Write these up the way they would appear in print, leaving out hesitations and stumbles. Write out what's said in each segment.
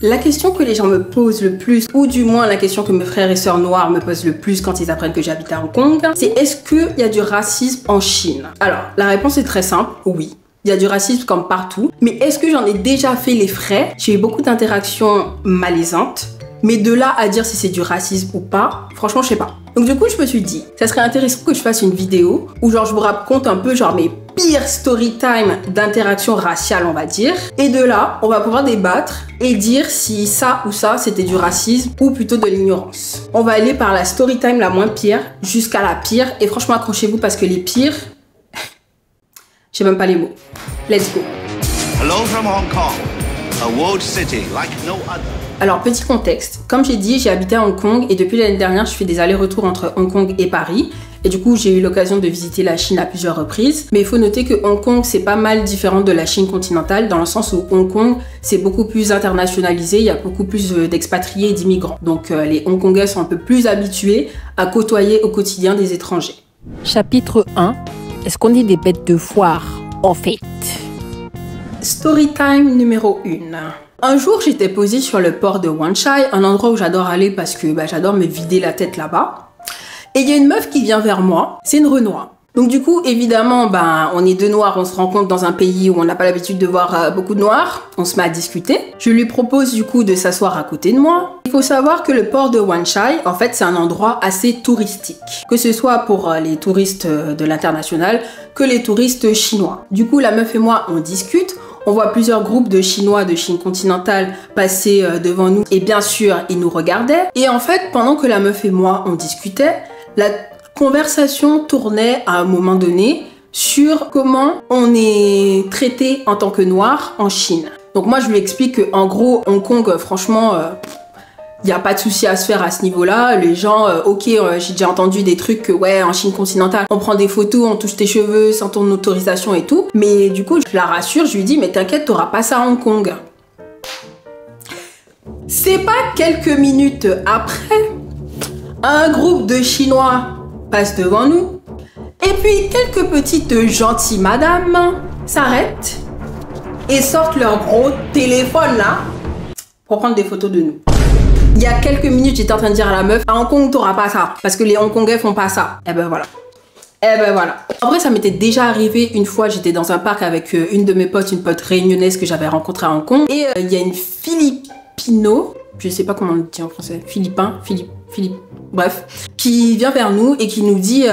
La question que les gens me posent le plus, ou du moins la question que mes frères et sœurs noirs me posent le plus quand ils apprennent que j'habite à Hong Kong, c'est est-ce qu'il y a du racisme en Chine? Alors, la réponse est très simple, oui. Il y a du racisme comme partout, mais est-ce que j'en ai déjà fait les frais? J'ai eu beaucoup d'interactions malaisantes, mais de là à dire si c'est du racisme ou pas, franchement, je sais pas. Donc du coup, je me suis dit, ça serait intéressant que je fasse une vidéo où genre je vous raconte un peu genre mes pires story time d'interaction raciale, on va dire. Et de là, on va pouvoir débattre et dire si ça ou ça, c'était du racisme ou plutôt de l'ignorance. On va aller par la story time la moins pire jusqu'à la pire. Et franchement, accrochez-vous parce que les pires, j'ai même pas les mots. Let's go. Hello from Hong Kong, a world city like no other. Alors, petit contexte, comme j'ai dit, j'ai habité à Hong Kong et depuis l'année dernière, je fais des allers-retours entre Hong Kong et Paris. Et du coup, j'ai eu l'occasion de visiter la Chine à plusieurs reprises. Mais il faut noter que Hong Kong, c'est pas mal différent de la Chine continentale, dans le sens où Hong Kong, c'est beaucoup plus internationalisé, il y a beaucoup plus d'expatriés et d'immigrants. Donc, les Hongkongais sont un peu plus habitués à côtoyer au quotidien des étrangers. Chapitre 1. Est-ce qu'on est des bêtes de foire, en fait? Story time numéro 1. Un jour, j'étais posée sur le port de Wan Chai, un endroit où j'adore aller parce que j'adore me vider la tête là-bas. Et il y a une meuf qui vient vers moi, c'est une Renoir. Donc du coup, évidemment, on est deux noirs, on se rencontre dans un pays où on n'a pas l'habitude de voir beaucoup de noirs. On se met à discuter. Je lui propose du coup de s'asseoir à côté de moi. Il faut savoir que le port de Wan Chai, en fait, c'est un endroit assez touristique. Que ce soit pour les touristes de l'international, que les touristes chinois. Du coup, la meuf et moi, on discute. On voit plusieurs groupes de Chinois de Chine continentale passer devant nous. Et bien sûr, ils nous regardaient. Et en fait, pendant que la meuf et moi, on discutait, la conversation tournait à un moment donné sur comment on est traité en tant que noir en Chine. Donc moi, je lui explique qu'en gros, Hong Kong, franchement, il n'y a pas de souci à se faire à ce niveau-là. Les gens, j'ai déjà entendu des trucs que, ouais, en Chine continentale, on prend des photos, on touche tes cheveux sans ton autorisation et tout. Mais du coup, je la rassure, je lui dis, mais t'inquiète, t'auras pas ça à Hong Kong. C'est pas quelques minutes après, un groupe de Chinois passe devant nous. Et puis, quelques petites gentilles madames s'arrêtent et sortent leur gros téléphone là pour prendre des photos de nous. Il y a quelques minutes, j'étais en train de dire à la meuf, à Hong Kong, t'auras pas ça. Parce que les Hongkongais font pas ça. Et ben voilà. Et ben voilà. En vrai, ça m'était déjà arrivé une fois, j'étais dans un parc avec une de mes potes, une pote réunionnaise que j'avais rencontrée à Hong Kong. Et il y a une Filipino, je sais pas comment on le dit en français, bref, qui vient vers nous et qui nous dit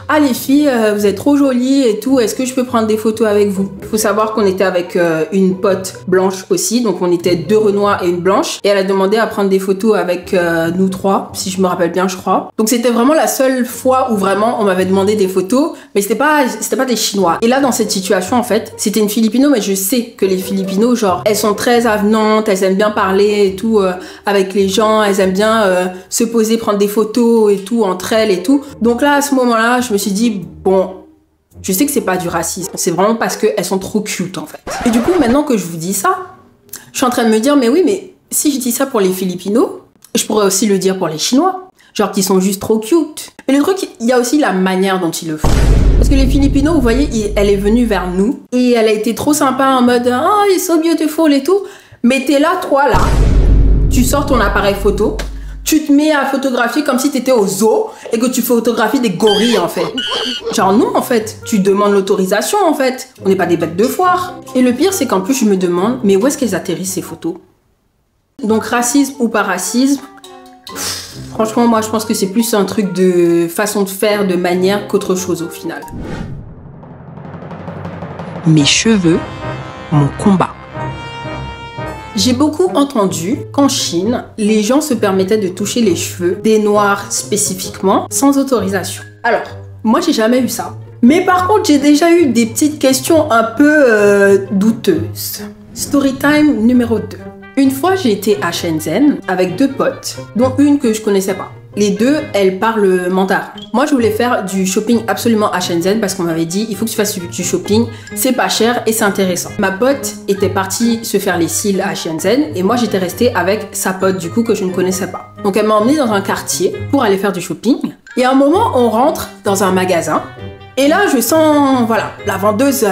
ah les filles, vous êtes trop jolies et tout, est-ce que je peux prendre des photos avec vous? Il faut savoir qu'on était avec une pote blanche aussi, donc on était deux Renois et une blanche, et elle a demandé à prendre des photos avec nous trois, si je me rappelle bien, je crois. Donc c'était vraiment la seule fois où vraiment on m'avait demandé des photos, mais c'était pas des Chinois. Et là, dans cette situation, en fait, c'était une Filipino, mais je sais que les Filipinos, genre, elles sont très avenantes, elles aiment bien parler et tout avec les gens, elles aiment bien se poser, prendre des photos et tout entre elles et tout. Donc là, à ce moment-là, je me suis dit, bon, je sais que c'est pas du racisme, c'est vraiment parce qu'elles sont trop cute en fait. Et du coup, maintenant que je vous dis ça, je suis en train de me dire, mais oui, mais si je dis ça pour les Filipinos, je pourrais aussi le dire pour les Chinois. Genre qu'ils sont juste trop cute. Mais le truc, il y a aussi la manière dont ils le font. Parce que les Filipinos, vous voyez, elle est venue vers nous et elle a été trop sympa en mode, oh, you're so beautiful et tout. Mais t'es là, toi là, tu sors ton appareil photo, tu te mets à photographier comme si t'étais au zoo et que tu photographies des gorilles en fait. Genre non en fait, tu demandes l'autorisation en fait. On n'est pas des bêtes de foire. Et le pire c'est qu'en plus je me demande, mais où est-ce qu'elles atterrissent ces photos? Donc racisme ou pas racisme, franchement moi je pense que c'est plus un truc de façon de faire, de manière qu'autre chose au final. Mes cheveux, mon combat. J'ai beaucoup entendu qu'en Chine, les gens se permettaient de toucher les cheveux des noirs spécifiquement, sans autorisation. Alors, moi j'ai jamais eu ça. Mais par contre, j'ai déjà eu des petites questions un peu douteuses. Storytime numéro 2. Une fois, j'ai été à Shenzhen avec deux potes, dont une que je connaissais pas. Les deux, elles parlent mandarin. Moi, je voulais faire du shopping absolument à Shenzhen parce qu'on m'avait dit il faut que tu fasses du shopping, c'est pas cher et c'est intéressant. Ma pote était partie se faire les cils à Shenzhen et moi, j'étais restée avec sa pote du coup que je ne connaissais pas. Donc, elle m'a emmenée dans un quartier pour aller faire du shopping. Et à un moment, on rentre dans un magasin Et là, je sens, voilà, la vendeuse,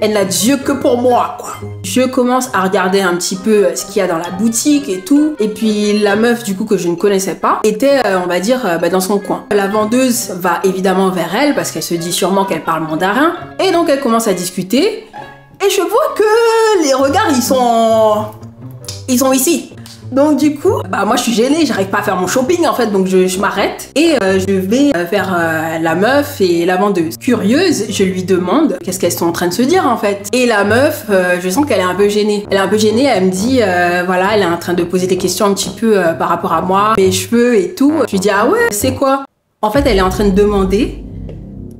elle n'a d'yeux que pour moi, quoi. Je commence à regarder un petit peu ce qu'il y a dans la boutique et tout. Et puis, la meuf, du coup, que je ne connaissais pas, était, on va dire, dans son coin. La vendeuse va évidemment vers elle, parce qu'elle se dit sûrement qu'elle parle mandarin. Et donc, elle commence à discuter. Et je vois que les regards, ils sont ici. Donc du coup, moi je suis gênée, j'arrive pas à faire mon shopping en fait, donc je m'arrête et je vais vers la meuf et la vendeuse. Curieuse, je lui demande qu'est-ce qu'elles sont en train de se dire en fait. Et la meuf, je sens qu'elle est un peu gênée. Elle est un peu gênée, elle me dit, voilà, elle est en train de poser des questions un petit peu par rapport à moi, mes cheveux et tout. Je lui dis, ah ouais, c'est quoi? En fait, elle est en train de demander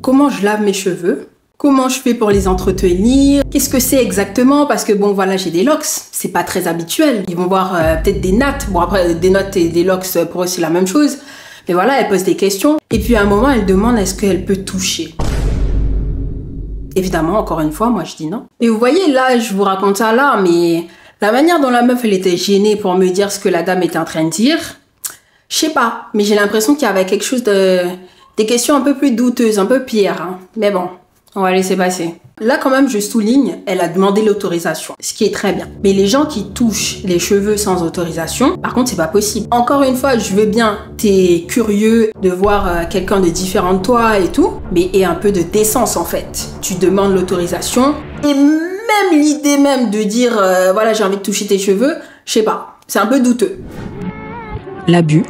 comment je lave mes cheveux. Comment je fais pour les entretenir? Qu'est-ce que c'est exactement? Parce que bon, voilà, j'ai des locks. C'est pas très habituel. Ils vont voir peut-être des nattes. Bon, après, des nattes et des locks, pour eux, c'est la même chose. Mais voilà, elle pose des questions. Et puis, à un moment, elle demande est-ce qu'elle peut toucher? Évidemment, encore une fois, moi, je dis non. Et vous voyez, là, je vous raconte ça là, mais la manière dont la meuf, elle était gênée pour me dire ce que la dame était en train de dire, je sais pas. Mais j'ai l'impression qu'il y avait quelque chose de... des questions un peu plus douteuses, un peu pires. Hein. Mais bon... on va laisser passer. Là, quand même, je souligne, elle a demandé l'autorisation, ce qui est très bien. Mais les gens qui touchent les cheveux sans autorisation, par contre, c'est pas possible. Encore une fois, je veux bien, t'es curieux de voir quelqu'un de différent de toi et tout, mais aie un peu de décence, en fait. Tu demandes l'autorisation, et même l'idée même de dire, voilà, j'ai envie de toucher tes cheveux, je sais pas, c'est un peu douteux. L'abus,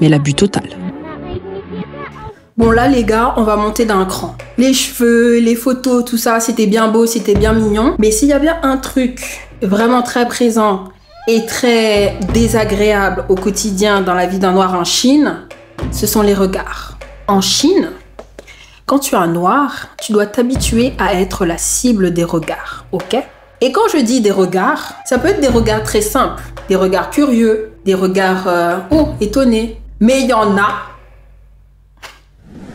mais l'abus total. Bon là les gars, on va monter d'un cran. Les cheveux, les photos, tout ça, c'était bien beau, c'était bien mignon. Mais s'il y a bien un truc vraiment très présent et très désagréable au quotidien dans la vie d'un noir en Chine, ce sont les regards. En Chine, quand tu es un noir, tu dois t'habituer à être la cible des regards, ok? Et quand je dis des regards, ça peut être des regards très simples, des regards curieux, des regards étonnés. Mais il y en a.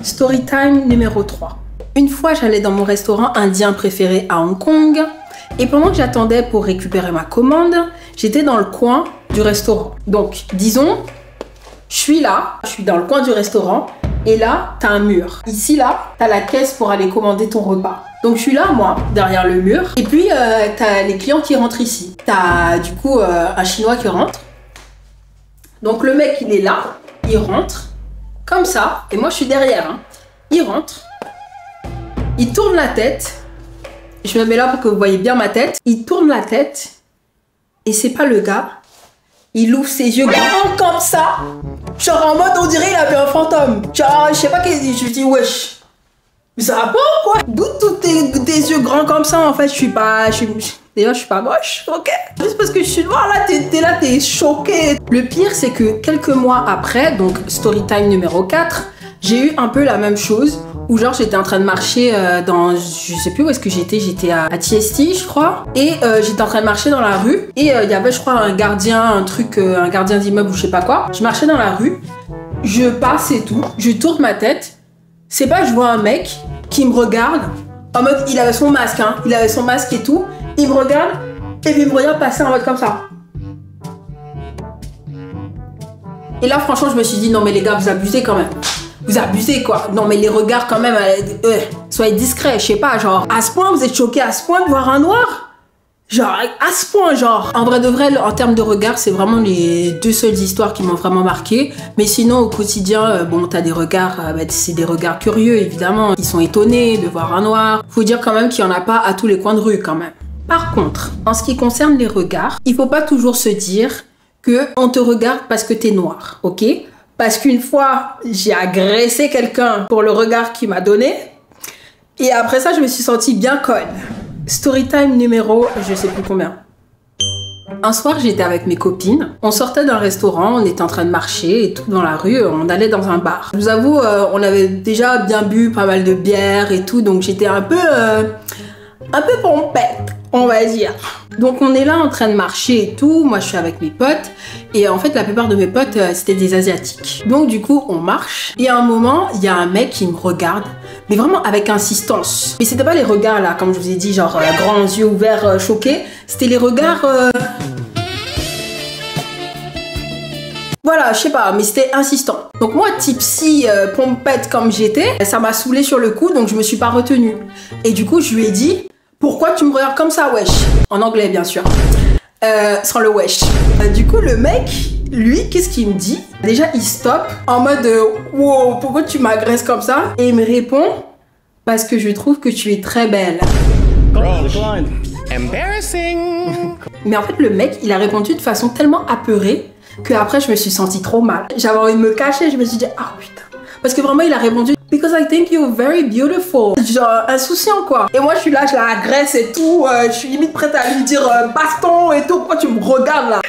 Storytime numéro 3. Une fois, j'allais dans mon restaurant indien préféré à Hong Kong et pendant que j'attendais pour récupérer ma commande, j'étais dans le coin du restaurant. Donc, disons, je suis là, je suis dans le coin du restaurant et là, t'as un mur. Ici, là, t'as la caisse pour aller commander ton repas. Donc, je suis là, moi, derrière le mur et puis t'as les clients qui rentrent ici. T'as du coup un Chinois qui rentre. Donc, le mec, il est là, il rentre. Comme ça, et moi je suis derrière, hein. Il rentre, il tourne la tête, je me mets là pour que vous voyez bien ma tête, il tourne la tête, et c'est pas le gars, il ouvre ses yeux grands comme ça, genre en mode on dirait il avait un fantôme, genre je sais pas qu'est-ce qu'il dit, je dis wesh, mais ça va pas ou quoi? D'où tous tes yeux grands comme ça en fait, D'ailleurs, je suis pas moche, ok? Juste parce que je suis noire, là, t'es là, t'es choquée. Le pire, c'est que quelques mois après, donc Storytime numéro 4, j'ai eu un peu la même chose, où genre j'étais en train de marcher dans, je sais plus où est-ce que j'étais à TST, je crois, et j'étais en train de marcher dans la rue, et il y avait, je crois, un gardien d'immeuble ou je sais pas quoi. Je marchais dans la rue, je passe et tout, je tourne ma tête, c'est pas, je vois un mec qui me regarde, en mode, il avait son masque, hein, il avait son masque et tout, il me regarde, et puis il me regarde passer en mode comme ça. Et là, franchement, je me suis dit, non mais les gars, vous abusez quand même. Vous abusez quoi. Non mais les regards quand même, soyez discrets, je sais pas, genre, à ce point, vous êtes choqués à ce point de voir un noir? Genre, à ce point, genre. En vrai de vrai, en termes de regard, c'est vraiment les deux seules histoires qui m'ont vraiment marqué. Mais sinon, au quotidien, bon, t'as des regards, c'est des regards curieux, évidemment. Ils sont étonnés de voir un noir. Faut dire quand même qu'il y en a pas à tous les coins de rue, quand même. Par contre, en ce qui concerne les regards, il faut pas toujours se dire que on te regarde parce que t'es noir, ok? Parce qu'une fois, j'ai agressé quelqu'un pour le regard qu'il m'a donné. Et après ça, je me suis sentie bien conne. Storytime numéro, je sais plus combien. Un soir, j'étais avec mes copines. On sortait d'un restaurant, on était en train de marcher et tout dans la rue. On allait dans un bar. Je vous avoue, on avait déjà bien bu pas mal de bière et tout. Donc j'étais un peu pompette, on va dire. Donc on est là en train de marcher et tout, moi je suis avec mes potes et en fait la plupart de mes potes c'était des asiatiques. Donc du coup on marche et à un moment il y a un mec qui me regarde mais vraiment avec insistance. Mais c'était pas les regards là comme je vous ai dit genre grands yeux ouverts choqués, c'était les regards Voilà, je sais pas, mais c'était insistant. Donc moi, tipsy, pompette comme j'étais, ça m'a saoulé sur le coup, donc je me suis pas retenue. Et du coup, je lui ai dit, pourquoi tu me regardes comme ça, wesh? En anglais, bien sûr. Sans le wesh. Du coup, le mec, lui, qu'est-ce qu'il me dit? Déjà, il stoppe en mode, wow, pourquoi tu m'agresses comme ça? Et il me répond, parce que je trouve que tu es très belle. Embarrassing. Mais en fait, le mec, il a répondu de façon tellement apeurée que après je me suis sentie trop mal. J'avais envie de me cacher, je me suis dit ah putain. Parce que vraiment il a répondu because I think you're very beautiful. Genre insouciant quoi. Et moi je suis là, je la agresse et tout, je suis limite prête à lui dire baston et tout. Pourquoi tu me regardes là?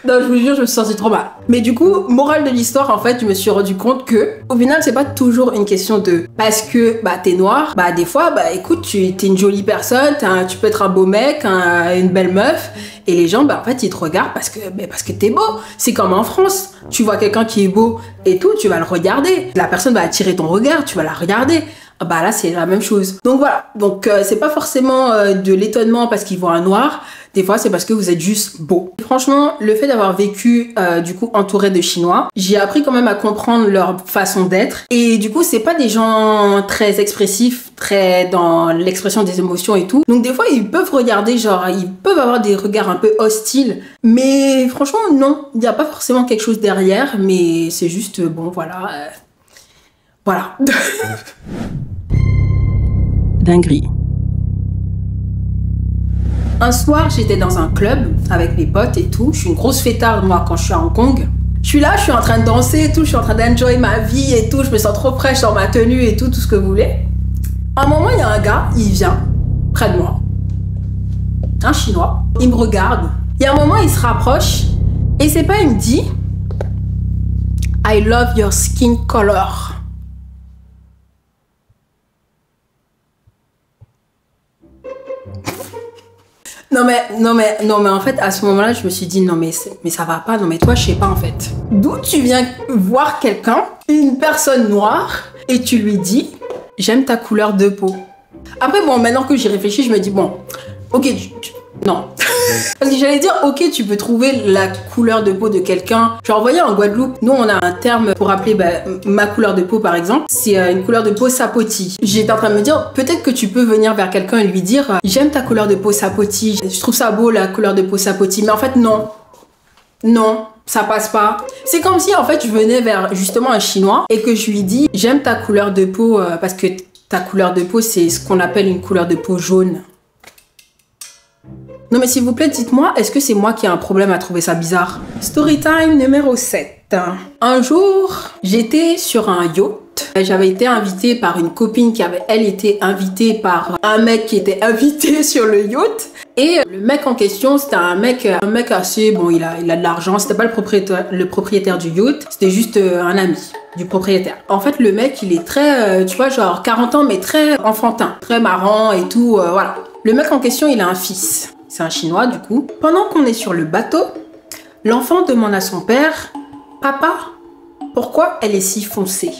Non, je vous jure, je me suis sentie trop mal. Mais du coup, morale de l'histoire, en fait, je me suis rendu compte que, au final, c'est pas toujours une question de parce que bah t'es noir, bah des fois, bah écoute, t'es une jolie personne, tu peux être un beau mec, une belle meuf, et les gens, bah en fait, ils te regardent parce que t'es beau. C'est comme en France, tu vois quelqu'un qui est beau et tout, tu vas le regarder. La personne va attirer ton regard, tu vas la regarder. Bah là, c'est la même chose. Donc voilà. Donc c'est pas forcément de l'étonnement parce qu'ils voient un noir. Des fois, c'est parce que vous êtes juste beau. Franchement, le fait d'avoir vécu, du coup, entouré de Chinois, j'ai appris quand même à comprendre leur façon d'être. Et du coup, c'est pas des gens très expressifs, très dans l'expression des émotions et tout. Donc des fois, ils peuvent regarder, genre, ils peuvent avoir des regards un peu hostiles. Mais franchement, non. Il n'y a pas forcément quelque chose derrière, mais c'est juste, bon, voilà. Voilà. Dinguerie. Un soir, j'étais dans un club avec mes potes et tout. Je suis une grosse fêtarde, moi, quand je suis à Hong Kong. Je suis là, je suis en train de danser et tout. Je suis en train d'enjoy ma vie et tout. Je me sens trop fraîche dans ma tenue et tout ce que vous voulez. À un moment, il y a un gars, il vient près de moi. Un Chinois. Il me regarde. Il y a un moment, il se rapproche. Et c'est pas, il me dit « I love your skin color ». Non mais en fait à ce moment-là je me suis dit non mais ça va pas, non mais toi je sais pas en fait. D'où tu viens voir quelqu'un, une personne noire et tu lui dis j'aime ta couleur de peau. Après bon maintenant que j'y réfléchis je me dis bon ok non. Parce que j'allais dire ok tu peux trouver la couleur de peau de quelqu'un. Genre voyez en Guadeloupe nous on a un terme pour appeler ma couleur de peau par exemple. C'est une couleur de peau sapoti. J'étais en train de me dire peut-être que tu peux venir vers quelqu'un et lui dire j'aime ta couleur de peau sapoti. Je trouve ça beau la couleur de peau sapoti. Mais en fait non. Non. Ça passe pas. C'est comme si en fait je venais vers justement un Chinois et que je lui dis j'aime ta couleur de peau parce que ta couleur de peau c'est ce qu'on appelle une couleur de peau jaune. Non mais s'il vous plaît, dites-moi, est-ce que c'est moi qui ai un problème à trouver ça bizarre? Storytime numéro 7. Un jour, j'étais sur un yacht. J'avais été invitée par une copine qui avait, elle, été invitée par un mec qui était invité sur le yacht. Et le mec en question, c'était un mec assez, bon, il a de l'argent. C'était pas le propriétaire du yacht, c'était juste un ami du propriétaire. En fait, le mec, il est très, tu vois, genre 40 ans, mais très enfantin, très marrant et tout, voilà. Le mec en question, il a un fils. C'est un Chinois, du coup. Pendant qu'on est sur le bateau, l'enfant demande à son père « Papa, pourquoi elle est si foncée ?»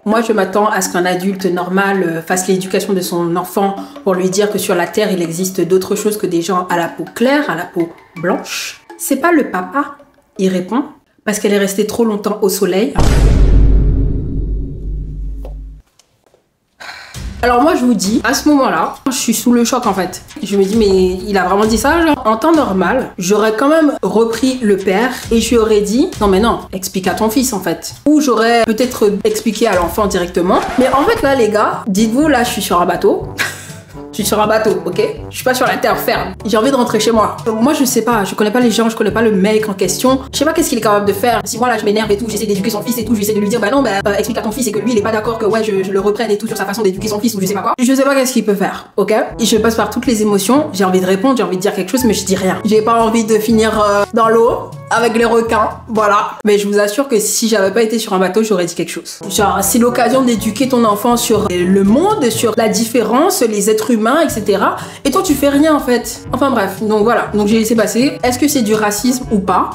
Moi, je m'attends à ce qu'un adulte normal fasse l'éducation de son enfant pour lui dire que sur la Terre, il existe d'autres choses que des gens à la peau claire, à la peau blanche. « C'est pas le papa », il répond, « parce qu'elle est restée trop longtemps au soleil. » Alors moi je vous dis, à ce moment-là, je suis sous le choc en fait. Je me dis mais il a vraiment dit ça genre. En temps normal, j'aurais quand même repris le père et je lui aurais dit non mais non, explique à ton fils en fait. Ou j'aurais peut-être expliqué à l'enfant directement. Mais en fait là les gars, dites-vous là je suis sur un bateau. Je suis sur un bateau, ok? Je suis pas sur la terre ferme. J'ai envie de rentrer chez moi. Donc moi, je sais pas. Je connais pas les gens, je connais pas le mec en question. Je sais pas qu'est-ce qu'il est capable de faire. Si moi, là, je m'énerve et tout, j'essaie d'éduquer son fils et tout, j'essaie de lui dire, bah non, explique à ton fils et que lui, il est pas d'accord que ouais, je le reprenne et tout sur sa façon d'éduquer son fils ou je sais pas quoi. Je sais pas qu'est-ce qu'il peut faire, ok? Et je passe par toutes les émotions. J'ai envie de répondre, j'ai envie de dire quelque chose, mais je dis rien. J'ai pas envie de finir dans l'eau avec les requins, voilà. Mais je vous assure que si j'avais pas été sur un bateau, j'aurais dit quelque chose. Genre, c'est l'occasion d'éduquer ton enfant sur le monde, sur la différence, les êtres humains, etc. Et toi, tu fais rien en fait. Enfin bref, donc voilà. Donc j'ai laissé passer. Est-ce que c'est du racisme ou pas?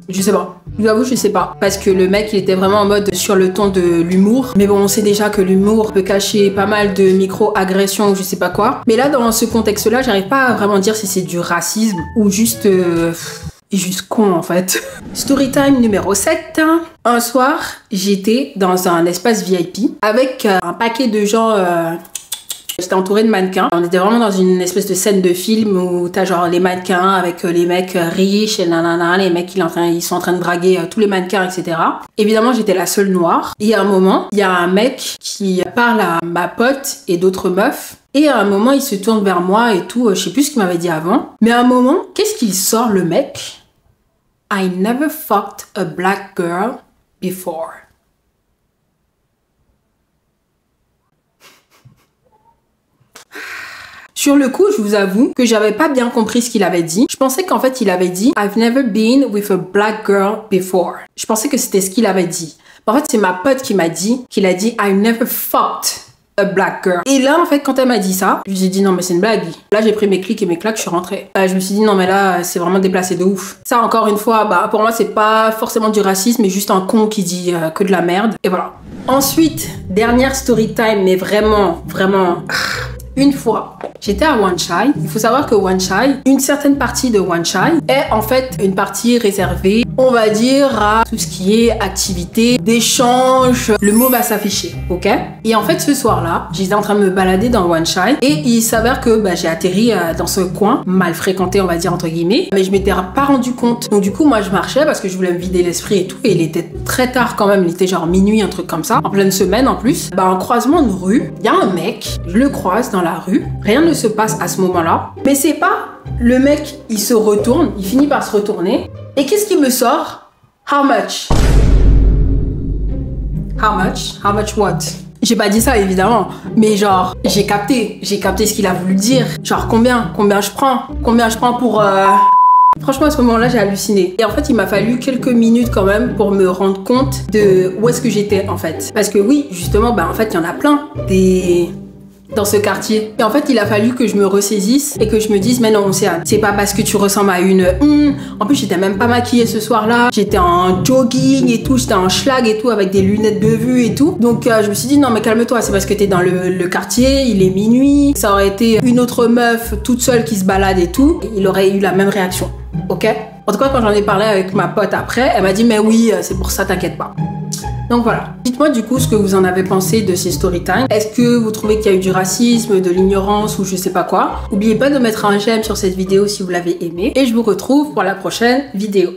Je sais pas. Je vous avoue, je sais pas. Parce que le mec, il était vraiment en mode sur le ton de l'humour. Mais bon, on sait déjà que l'humour peut cacher pas mal de micro-agressions ou je sais pas quoi. Mais là, dans ce contexte-là, j'arrive pas à vraiment dire si c'est du racisme ou juste... est juste con en fait. Story time numéro 7. Un soir, j'étais dans un espace VIP avec un paquet de gens. J'étais entourée de mannequins. On était vraiment dans une espèce de scène de film où t'as genre les mannequins avec les mecs riches et nanana, les mecs ils sont en train de draguer tous les mannequins, etc. Évidemment, j'étais la seule noire. Et à un moment, il y a un mec qui parle à ma pote et d'autres meufs. Et à un moment, il se tourne vers moi et tout. Je sais plus ce qu'il m'avait dit avant. Mais à un moment, qu'est-ce qu'il sort le mec? I never fucked a black girl before. Sur le coup, je vous avoue que j'avais pas bien compris ce qu'il avait dit. Je pensais qu'en fait, il avait dit I've never been with a black girl before. Je pensais que c'était ce qu'il avait dit. En fait, c'est ma pote qui m'a dit qu'il a dit I never fucked a black girl. Et là, en fait, quand elle m'a dit ça, je me suis dit non, mais c'est une blague. Là, j'ai pris mes clics et mes claques, je suis rentrée. Je me suis dit non, mais là, c'est vraiment déplacé de ouf. Ça, encore une fois, pour moi, c'est pas forcément du racisme, mais juste un con qui dit que de la merde. Et voilà. Ensuite, dernière story time, mais vraiment, une fois, j'étais à Wan Chai. Il faut savoir que Wan Chai, une certaine partie de Wan Chai est en fait une partie réservée, on va dire, à tout ce qui est activité, d'échange. Le mot va s'afficher, ok? Et en fait, ce soir-là, j'étais en train de me balader dans Wan Chai et il s'avère que j'ai atterri dans ce coin, mal fréquenté, on va dire, entre guillemets, mais je m'étais pas rendu compte. Donc du coup, moi, je marchais parce que je voulais me vider l'esprit et tout, et il était très tard quand même, il était genre minuit, un truc comme ça, en pleine semaine en plus. En croisement de rue, il y a un mec, je le croise dans la rue, rien ne se passe à ce moment-là, mais c'est pas le mec, il se retourne, il finit par se retourner, et qu'est-ce qui me sort? How much? How much? How much what? J'ai pas dit ça évidemment, mais genre j'ai capté ce qu'il a voulu dire. Genre combien je prends pour Franchement, à ce moment-là, j'ai halluciné. Et en fait, il m'a fallu quelques minutes quand même pour me rendre compte de où est-ce que j'étais en fait. Parce que oui, justement, en fait, il y en a plein dans ce quartier. Et en fait, il a fallu que je me ressaisisse et que je me dise, mais non, c'est pas parce que tu ressembles à une... En plus, j'étais même pas maquillée ce soir-là. J'étais en jogging et tout, j'étais en schlag et tout, avec des lunettes de vue et tout. Donc, je me suis dit, non, mais calme-toi, c'est parce que t'es dans le quartier, il est minuit. Ça aurait été une autre meuf toute seule qui se balade et tout. Il aurait eu la même réaction. Ok? En tout cas, quand j'en ai parlé avec ma pote après, elle m'a dit, mais oui, c'est pour ça, t'inquiète pas. Donc voilà. Dites-moi du coup ce que vous en avez pensé de ces story time. Est-ce que vous trouvez qu'il y a eu du racisme, de l'ignorance ou je sais pas quoi? N'oubliez pas de mettre un j'aime sur cette vidéo si vous l'avez aimée. Et je vous retrouve pour la prochaine vidéo.